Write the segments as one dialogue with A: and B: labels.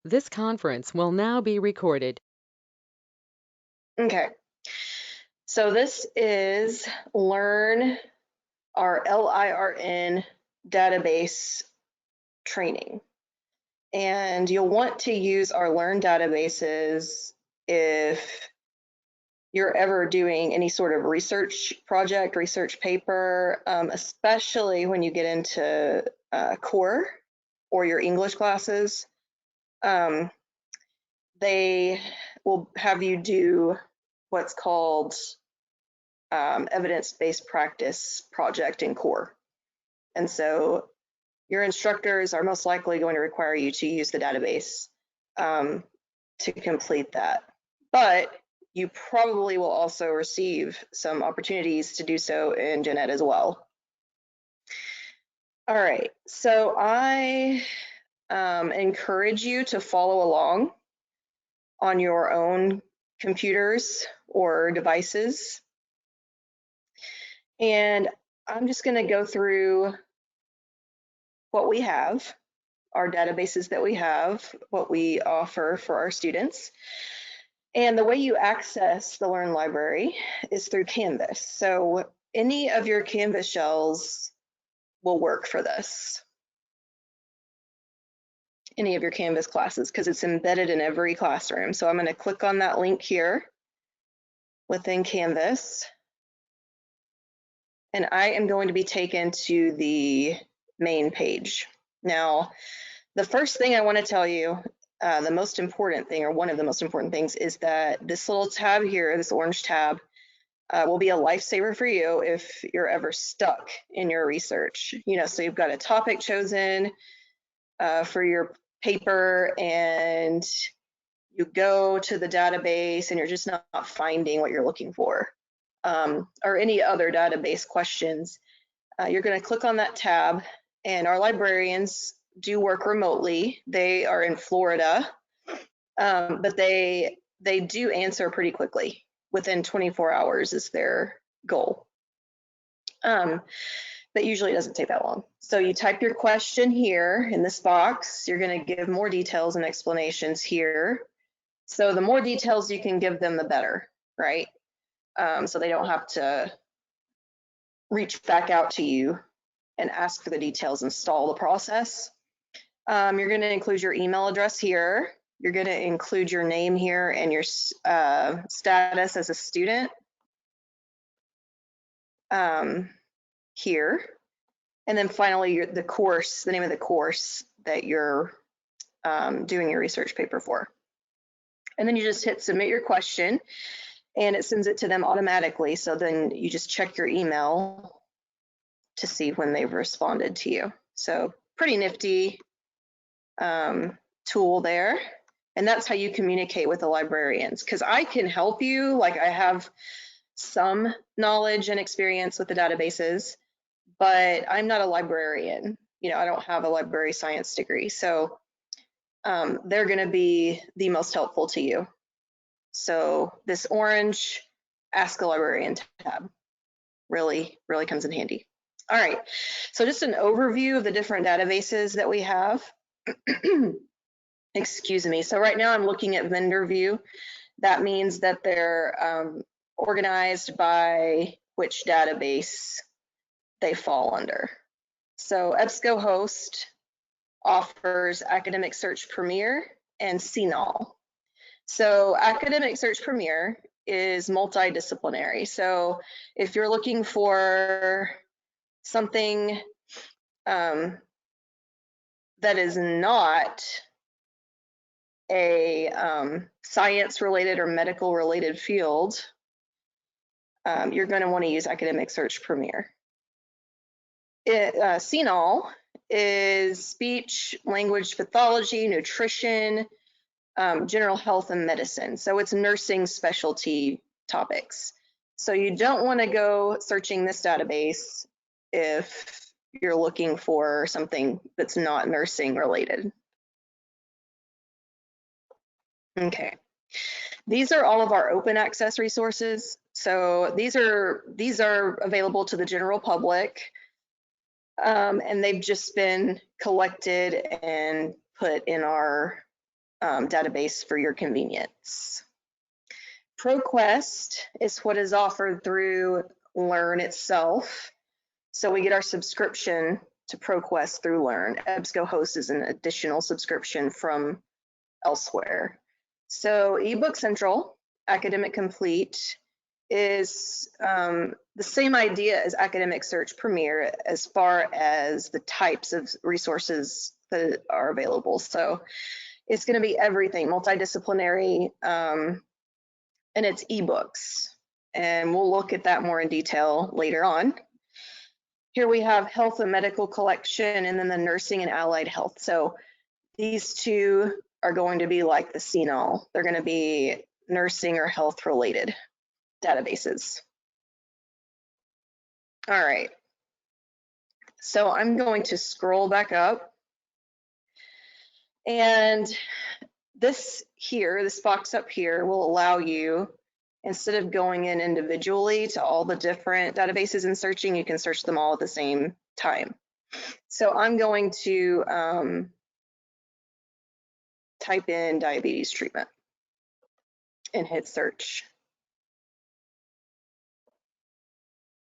A: This conference will now be recorded.
B: Okay, so this is LIRN, our LIRN database training. And you'll want to use our LIRN databases if you're ever doing any sort of research project, research paper, especially when you get into core or your English classes. They will have you do what's called evidence-based practice project in core. And so your instructors are most likely going to require you to use the database to complete that. But you probably will also receive some opportunities to do so in Gen Ed as well. All right, so I encourage you to follow along on your own computers or devices. And I'm just going to go through what we have, our databases that we have, what we offer for our students. And the way you access the LIRN library is through Canvas. So any of your Canvas shells will work for this. Any of your Canvas classes, because it's embedded in every classroom. So I'm going to click on that link here within Canvas. And I am going to be taken to the main page. Now, the first thing I want to tell you, the most important thing, or one of the most important things, is that this little tab here, this orange tab, will be a lifesaver for you if you're ever stuck in your research. So you've got a topic chosen for your paper, and you go to the database and you're just not finding what you're looking for, or any other database questions. You're going to click on that tab, and our librarians do work remotely. They are in Florida, but they do answer pretty quickly. Within 24 hours is their goal. But usually it doesn't take that long. So you type your question here in this box. You're going to give more details and explanations here. So the more details you can give them, the better, right? So they don't have to reach back out to you and ask for the details and stall the process. You're going to include your email address here. You're going to include your name here and your status as a student here. And then finally, the course, the name of the course that you're doing your research paper for. And then you just hit submit your question, and it sends it to them automatically. So then you just check your email to see when they've responded to you. So pretty nifty tool there. And that's how you communicate with the librarians, because I can help you. Like, I have some knowledge and experience with the databases, but I'm not a librarian. I don't have a library science degree. So they're going to be the most helpful to you. So this orange Ask a Librarian tab really comes in handy. All right, so just an overview of the different databases that we have. Excuse me. So right now I'm looking at vendor view. That means that they're organized by which database they fall under. So EBSCOhost offers Academic Search Premier and CNOL. So Academic Search Premier is multidisciplinary. So if you're looking for something that is not a science-related or medical-related field, you're going to want to use Academic Search Premier. CNOL is speech, language pathology, nutrition, general health, and medicine. So it's nursing specialty topics. So you don't want to go searching this database if you're looking for something that's not nursing related. Okay. These are all of our open access resources. So these are available to the general public, and they've just been collected and put in our database for your convenience. ProQuest is what is offered through LIRN itself. So we get our subscription to ProQuest through LIRN. EBSCOhost is an additional subscription from elsewhere. So eBook Central, Academic Complete, is the same idea as Academic Search Premier as far as the types of resources that are available. So it's going to be everything, multidisciplinary, and it's ebooks. And we'll look at that more in detail later on. Here we have health and medical collection, and then the nursing and allied health. So these two are going to be like the CNOL. They're going to be nursing or health related databases. All right. So I'm going to scroll back up. And this here, this box up here will allow you, instead of going in individually to all the different databases and searching, you can search them all at the same time. So I'm going to type in diabetes treatment and hit search.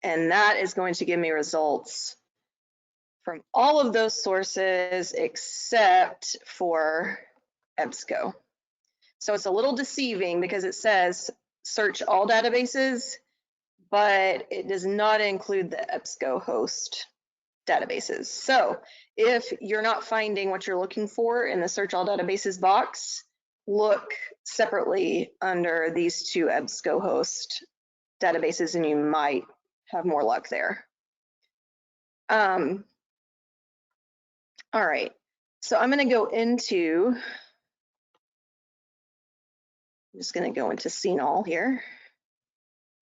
B: And that is going to give me results from all of those sources except for EBSCO. So it's a little deceiving because it says search all databases, but it does not include the EBSCOhost databases. So if you're not finding what you're looking for in the search all databases box, look separately under these two EBSCOhost databases and you might have more luck there. All right, so I'm going to go into, I'm just going to go into CNOL here.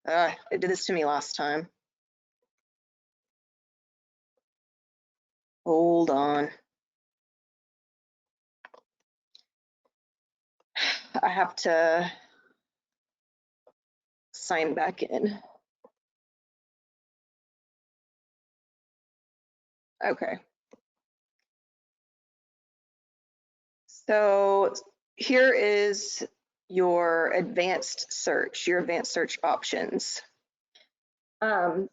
B: It did this to me last time. Hold on. I have to sign back in. Okay. So here is your advanced search options. So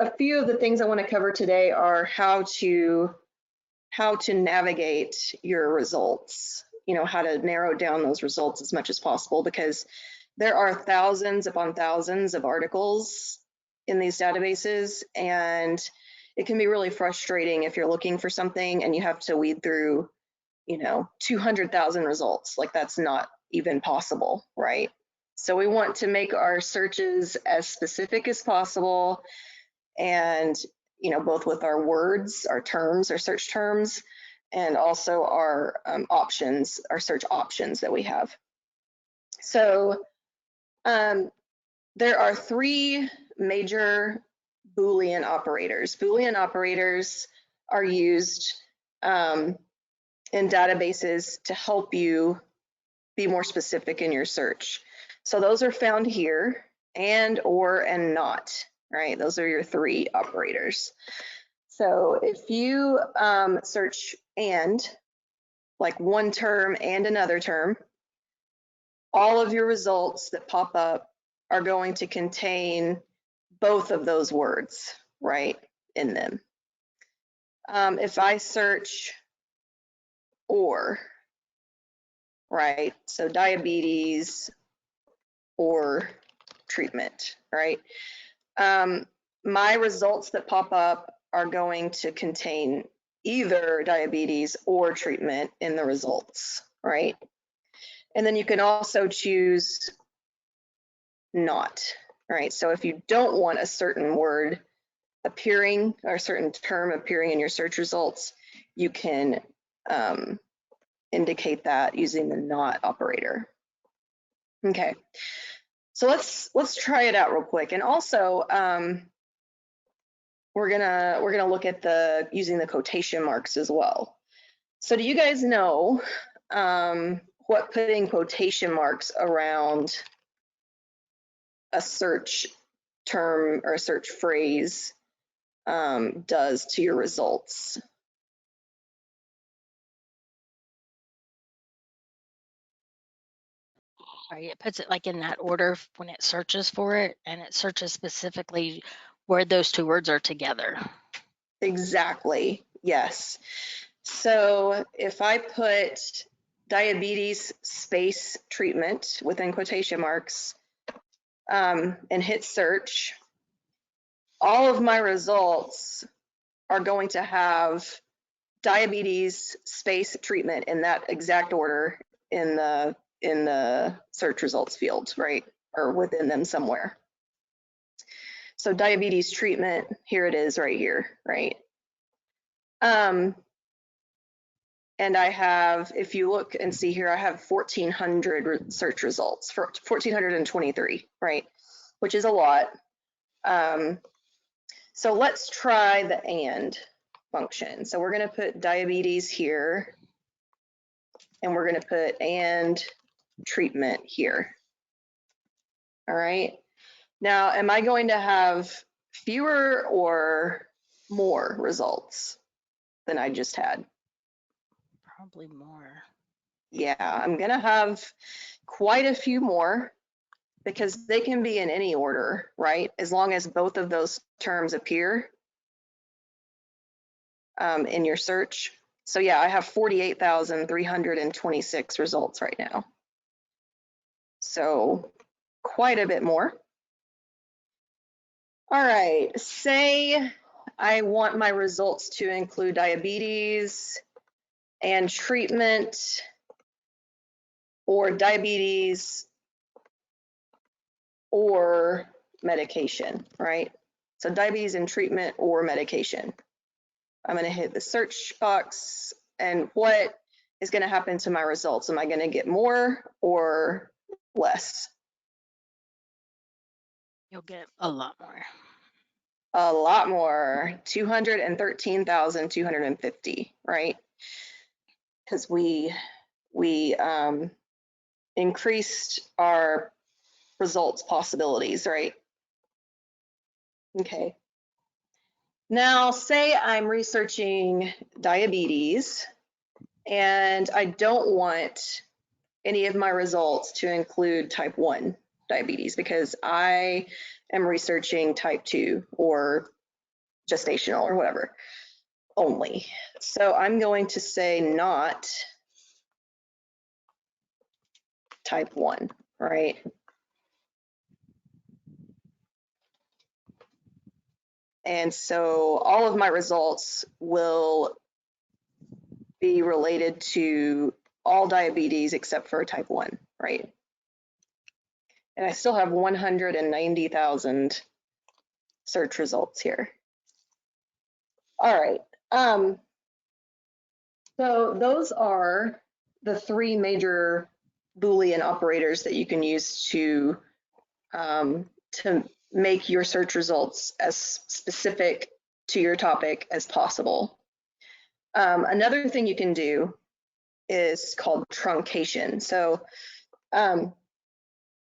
B: a few of the things I want to cover today are how to navigate your results, you know, how to narrow down those results as much as possible, because there are thousands upon thousands of articles in these databases, and it can be really frustrating if you're looking for something and you have to weed through, you know, 200,000 results. Like, that's not even possible, right? So we want to make our searches as specific as possible, and, you know, both with our words, our terms, our search terms, and also our options, our search options that we have. So there are three major Boolean operators. Boolean operators are used in databases to help you be more specific in your search. So those are found here, and, or, and not, right? Those are your three operators. So if you search and, like one term and another term, all of your results that pop up are going to contain both of those words, right, in them. If I search or, right, so diabetes or treatment, right, my results that pop up are going to contain either diabetes or treatment in the results, right? And then you can also choose not, right? So if you don't want a certain word appearing or a certain term appearing in your search results, you can indicate that using the not operator. Okay, so let's try it out real quick. And also, we're gonna look at using the quotation marks as well. So do you guys know what putting quotation marks around a search term or a search phrase does to your results?
C: Right, it puts it like in that order when it searches for it, and it searches specifically where those two words are together.
B: Exactly. Yes. So if I put diabetes space treatment within quotation marks and hit search, all of my results are going to have diabetes space treatment in that exact order in the search results field, right? Or within them somewhere. So diabetes treatment, here it is right here, right? And I have, if you look and see here, I have 1,400 search results for 1,423, right? Which is a lot. So let's try the and function. So we're going to put diabetes here, and we're going to put and treatment here. All right. Now, am I going to have fewer or more results than I just had?
C: Probably more.
B: Yeah, I'm going to have quite a few more because they can be in any order, right? As long as both of those terms appear in your search. So yeah, I have 48,326 results right now. So quite a bit more. All right, say I want my results to include diabetes and treatment, or diabetes or medication, right? So diabetes and treatment or medication. I'm going to hit the search box, and what is going to happen to my results? Am I going to get more or less?
C: You'll get a lot more.
B: A lot more, 213,250, right? Because we increased our results possibilities, right? Okay. Now, say I'm researching diabetes and I don't want any of my results to include type 1 diabetes because I am researching type 2 or gestational or whatever only. So I'm going to say not type 1, right? And so all of my results will be related to all diabetes except for type 1, right? And I still have 190,000 search results here. All right. So those are the three major Boolean operators that you can use to make your search results as specific to your topic as possible. Another thing you can do is called truncation. So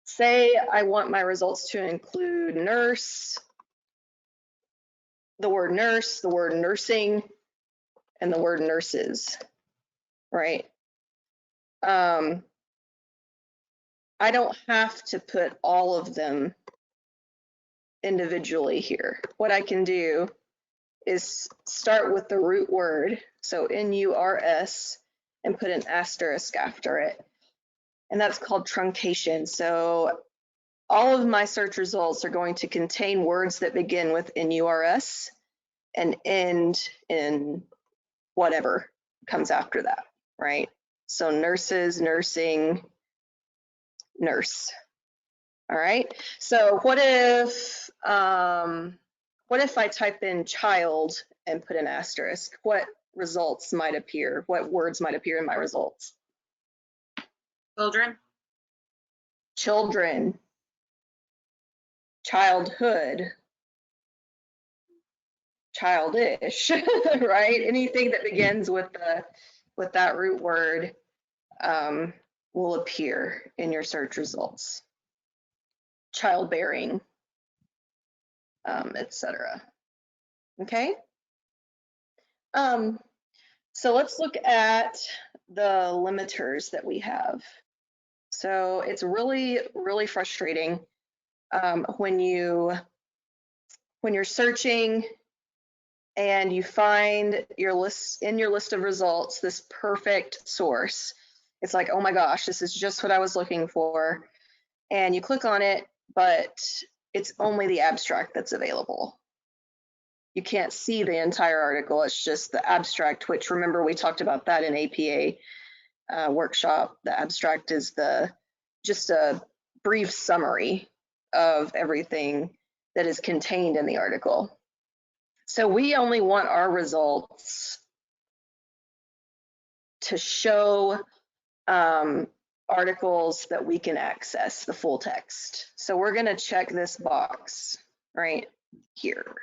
B: say I want my results to include nurse, the word nurse, the word nursing, and the word nurses, right? I don't have to put all of them individually here. What I can do is start with the root word, so NURS, and put an asterisk after it. And that's called truncation. So all of my search results are going to contain words that begin with NURS and end in whatever comes after that, right? So nurses, nursing, nurse. All right. So what if I type in child and put an asterisk? What results might appear? What words might appear in my results?
D: Children.
B: Children, childhood, childish, right? Anything that begins with that root word will appear in your search results. Childbearing, etc. Okay. So let's look at the limiters that we have. So it's really, really frustrating when you're searching and you find your list of results, this perfect source. It's like, oh my gosh, this is just what I was looking for. And you click on it, but it's only the abstract that's available. You can't see the entire article. It's just the abstract, which, remember, we talked about that in APA workshop. The abstract is just a brief summary of everything that is contained in the article. So we only want our results to show articles that we can access the full text. So we're going to check this box right here.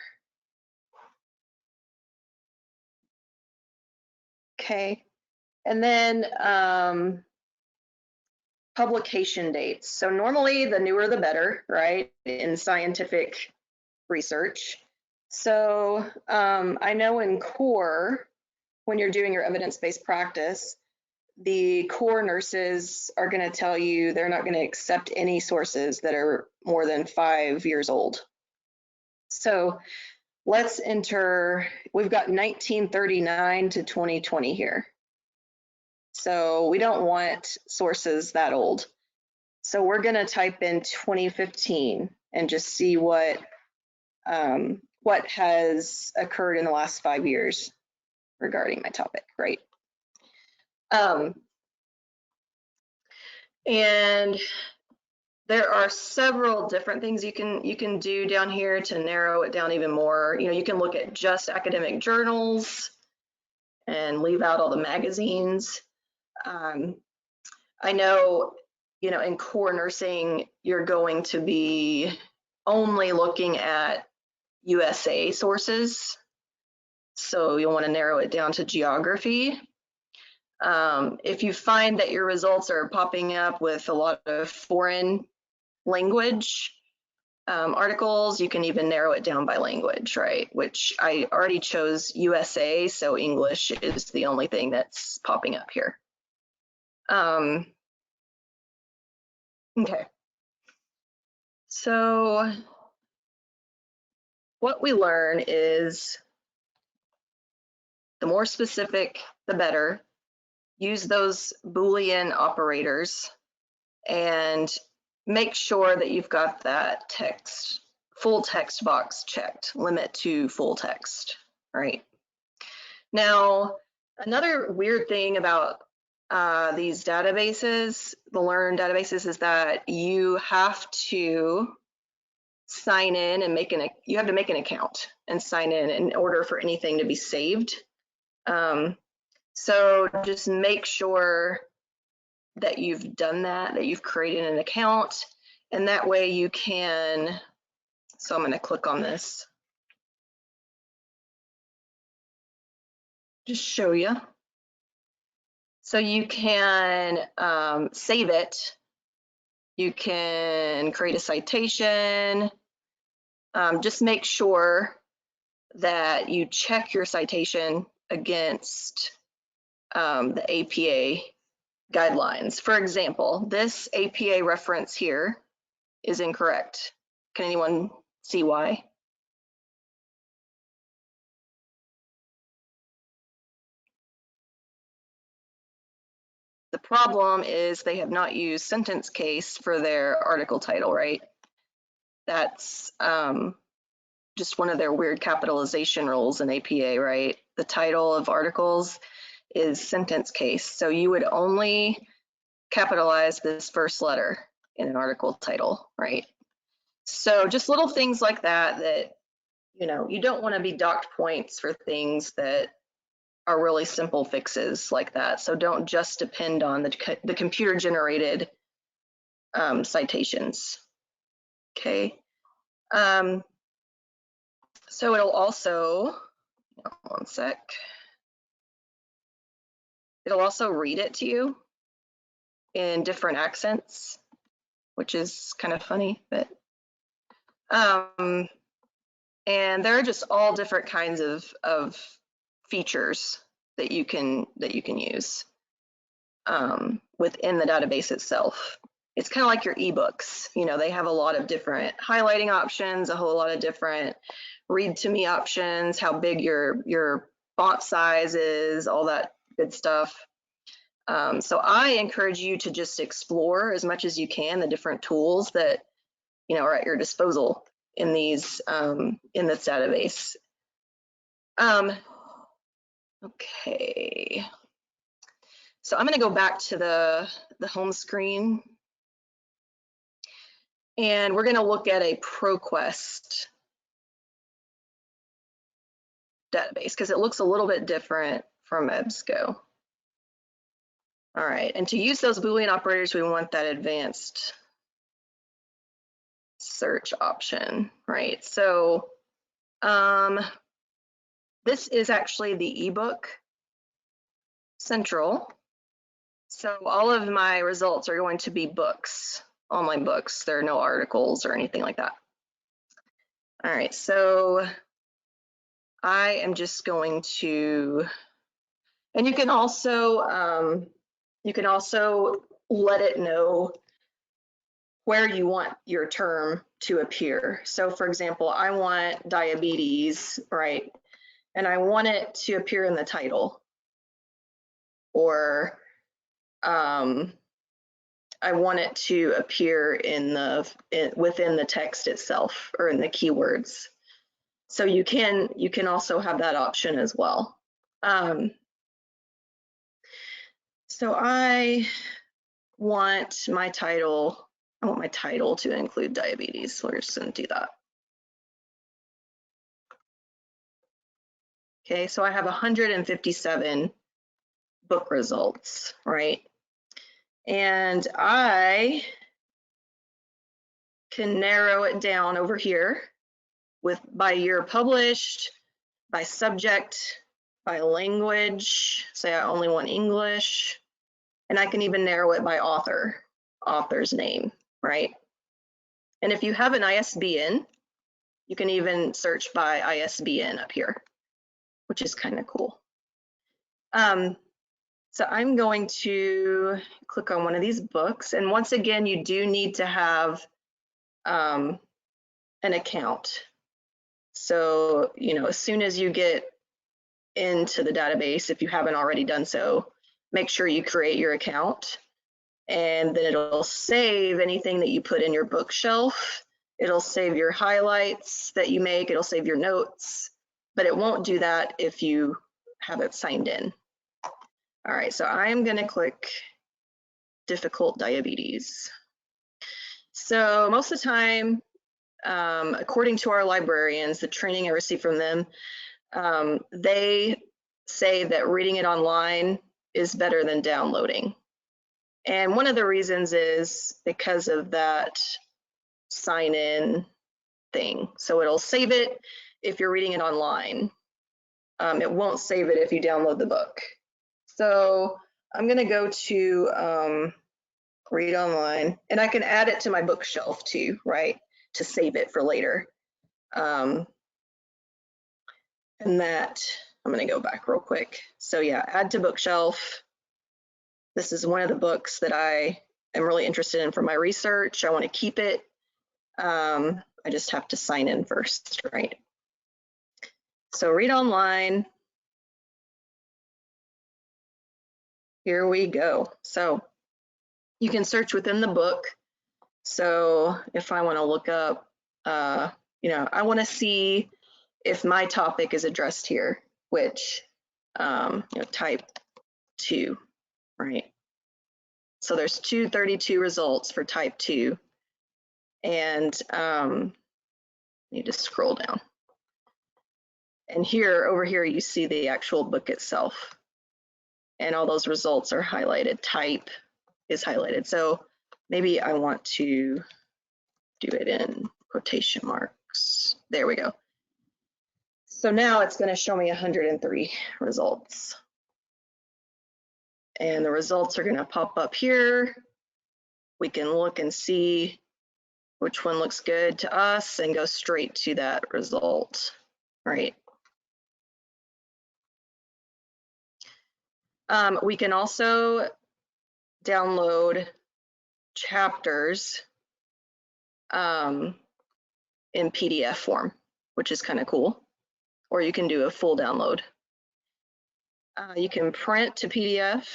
B: Okay. And then publication dates. So normally the newer the better, right, in scientific research. So I know in core, when you're doing your evidence-based practice, the core nurses are going to tell you they're not going to accept any sources that are more than 5 years old. So let's enter, we've got 1939 to 2020 here. So we don't want sources that old. So we're going to type in 2015 and just see what has occurred in the last 5 years regarding my topic, right? And there are several different things you can do down here to narrow it down even more. You know, you can look at just academic journals and leave out all the magazines. I know, you know, in core nursing, you're going to be only looking at USA sources. So you'll want to narrow it down to geography. If you find that your results are popping up with a lot of foreign language articles, you can even narrow it down by language, right? Which I already chose USA, so English is the only thing that's popping up here. Okay. So what we learn is the more specific, the better. Use those Boolean operators and make sure that you've got that text, full text box checked, limit to full text, right? Now, another weird thing about these databases, the LIRN databases, is that you have to sign in and you have to make an account and sign in order for anything to be saved. So just make sure that you've done that you've created an account, and that way you can, so I'm going to click on this, just show you. So you can save it, you can create a citation, just make sure that you check your citation against the APA guidelines. For example, this APA reference here is incorrect. Can anyone see why? The problem is they have not used sentence case for their article title, right? That's just one of their weird capitalization rules in APA, right? The title of articles is sentence case. So you would only capitalize this first letter in an article title, right? So just little things like that, you know, you don't want to be docked points for things that are really simple fixes like that. So don't just depend on the computer generated citations. Okay. So it'll also, one sec. It'll also read it to you in different accents, which is kind of funny, but and there are just all different kinds of features that you can use. within the database itself. It's kind of like your ebooks. You know, they have a lot of different highlighting options, a whole lot of different read to me options, how big your font size is, all that good stuff. So I encourage you to just explore as much as you can the different tools that, you know, are at your disposal in these in this database. Okay. So I'm going to go back to the home screen, and we're going to look at a ProQuest database because it looks a little bit different from EBSCO. All right, and to use those Boolean operators, we want that advanced search option, right? So this is actually the ebook central. So all of my results are going to be books, online books. There are no articles or anything like that. All right, so I am just going to, and you can also let it know where you want your term to appear. So for example, I want diabetes, right? And I want it to appear in the title, or I want it to appear in within the text itself or in the keywords. So you can also have that option as well. So I want my title to include diabetes. So we're just going to do that. Okay, so I have 157 book results, right? And I can narrow it down over here by year published, by subject, by language. Say I only want English, and I can even narrow it by author's name, right? And if you have an ISBN, you can even search by ISBN up here, which is kind of cool. So I'm going to click on one of these books, and once again, you do need to have an account. So, you know, as soon as you get into the database, if you haven't already done so, make sure you create your account, and then it'll save anything that you put in your bookshelf. It'll save your highlights that you make, it'll save your notes, but it won't do that if you haven't signed in. All right, so I'm gonna click difficult diabetes. So most of the time, according to our librarians, the training I received from them, they say that reading it online is better than downloading. And one of the reasons is because of that sign in thing. So it'll save it if you're reading it online. It won't save it if you download the book. So I'm gonna go to read online, and I can add it to my bookshelf too, right? To save it for later. And that, I'm gonna go back real quick. So yeah, add to bookshelf. This is one of the books that I am really interested in for my research. I want to keep it. I just have to sign in first, right? So read online. Here we go. So you can search within the book. So if I want to look up, you know, I want to see if my topic is addressed here, which, you know, type 2, right? So there's 232 results for type 2. And I need to scroll down. And here, over here, you see the actual book itself. And all those results are highlighted. Type is highlighted. So maybe I want to do it in quotation marks. There we go. So now it's going to show me 103 results. And the results are going to pop up here. We can look and see which one looks good to us and go straight to that result, right? We can also download chapters in PDF form, which is kind of cool. Or you can do a full download. You can print to PDF.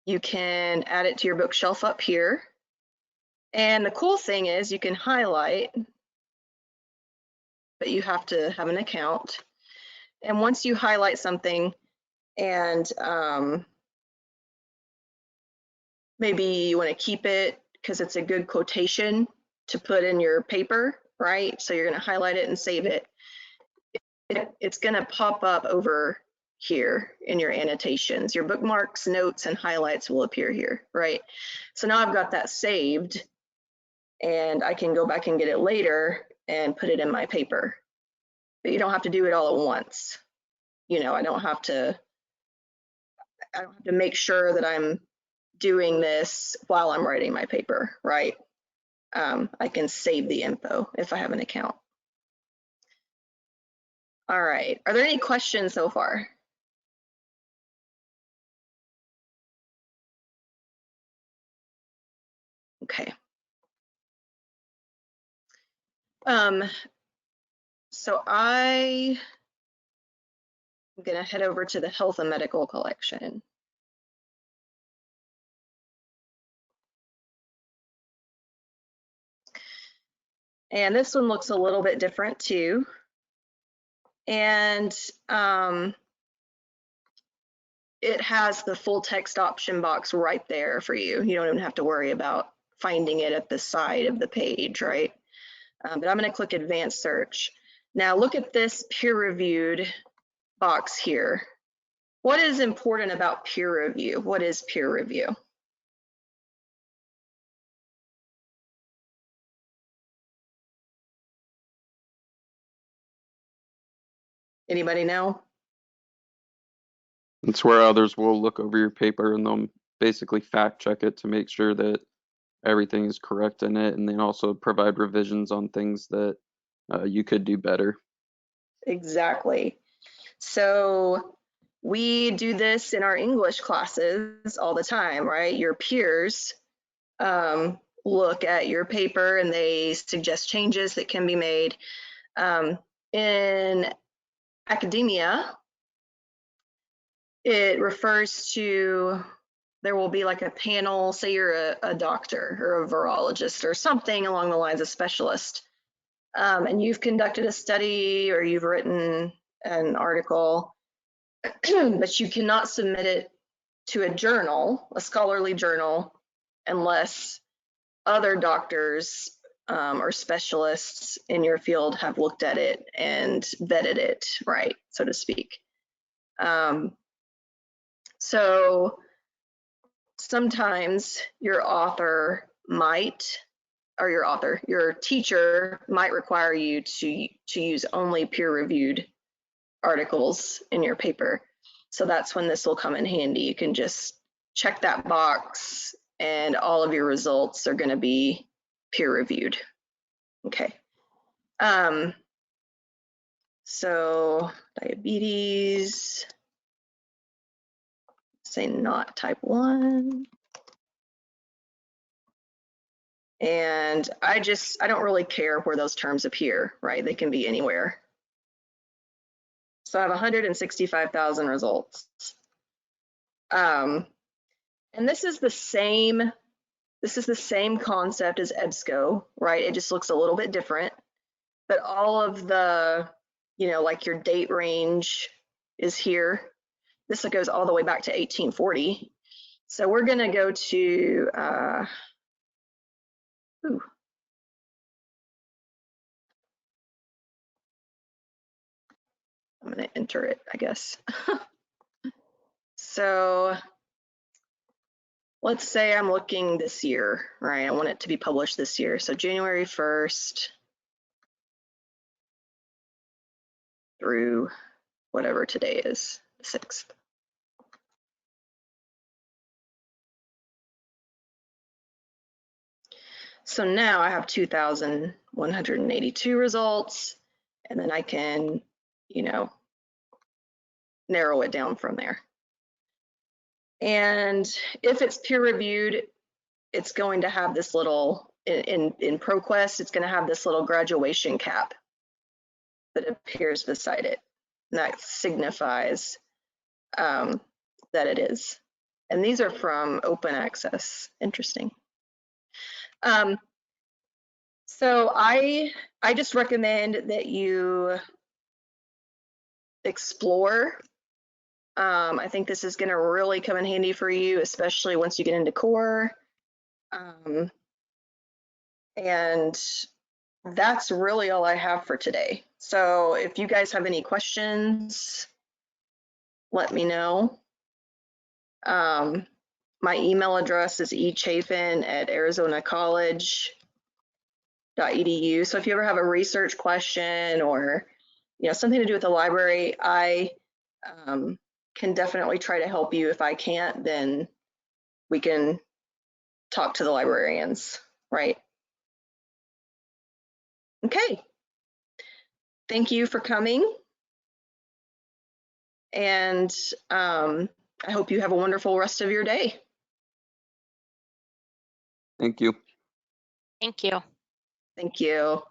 B: You can add it to your bookshelf up here. And the cool thing is you can highlight, but you have to have an account. And once you highlight something and maybe you want to keep it because it's a good quotation to put in your paper, right? So you're going to highlight it and save it. It's going to pop up over here in your annotations. Your bookmarks, notes, and highlights will appear here, right? So now I've got that saved and I can go back and get it later and put it in my paper. But you don't have to do it all at once. You know, I don't have to make sure that I'm doing this while I'm writing my paper, right? I can save the info if I have an account. All right, are there any questions so far? Okay. So I'm gonna head over to the health and medical collection. And this one looks a little bit different too. And it has the full text option box right there for you. You don't even have to worry about finding it at the side of the page, right? But I'm going to click advanced search. Now look at this peer-reviewed box here. What is important about peer review? What is peer review? Anybody know?
E: It's where others will look over your paper and they'll basically fact check it to make sure that everything is correct in it, and then also provide revisions on things that you could do better.
B: Exactly. So we do this in our English classes all the time, right? Your peers look at your paper and they suggest changes that can be made. In academia, it refers to, there will be like a panel, say you're a doctor or a virologist or something along the lines of specialist, and you've conducted a study or you've written an article, but you cannot submit it to a journal, a scholarly journal, unless other doctors or specialists in your field have looked at it and vetted it, right, so to speak. So sometimes your author might, or your teacher might require you to use only peer-reviewed articles in your paper. So that's when this will come in handy. You can just check that box and all of your results are going to be peer-reviewed. Okay. So diabetes, say not type 1. And I don't really care where those terms appear, right? They can be anywhere. So I have 165,000 results. And this is the same concept as EBSCO, right? It just looks a little bit different, but all of the, like your date range is here. This goes all the way back to 1840. So we're gonna go to, I'm gonna enter it, I guess. So let's say I'm looking this year, right? I want it to be published this year. So January 1st through whatever today is, the 6th. So now I have 2,182 results, and then I can, narrow it down from there. And if it's peer reviewed, it's going to have this little, in ProQuest, it's going to have this little graduation cap that appears beside it. And that signifies that it is. And these are from open access. Interesting. So I just recommend that you explore. I think this is going to really come in handy for you, especially once you get into core. And that's really all I have for today. So if you guys have any questions, let me know. My email address is echaffin@arizonacollege.edu. So if you ever have a research question or something to do with the library, I can definitely try to help you. If I can't, then we can talk to the librarians, right? Okay. Thank you for coming. And I hope you have a wonderful rest of your day.
E: Thank you.
C: Thank you.
B: Thank you.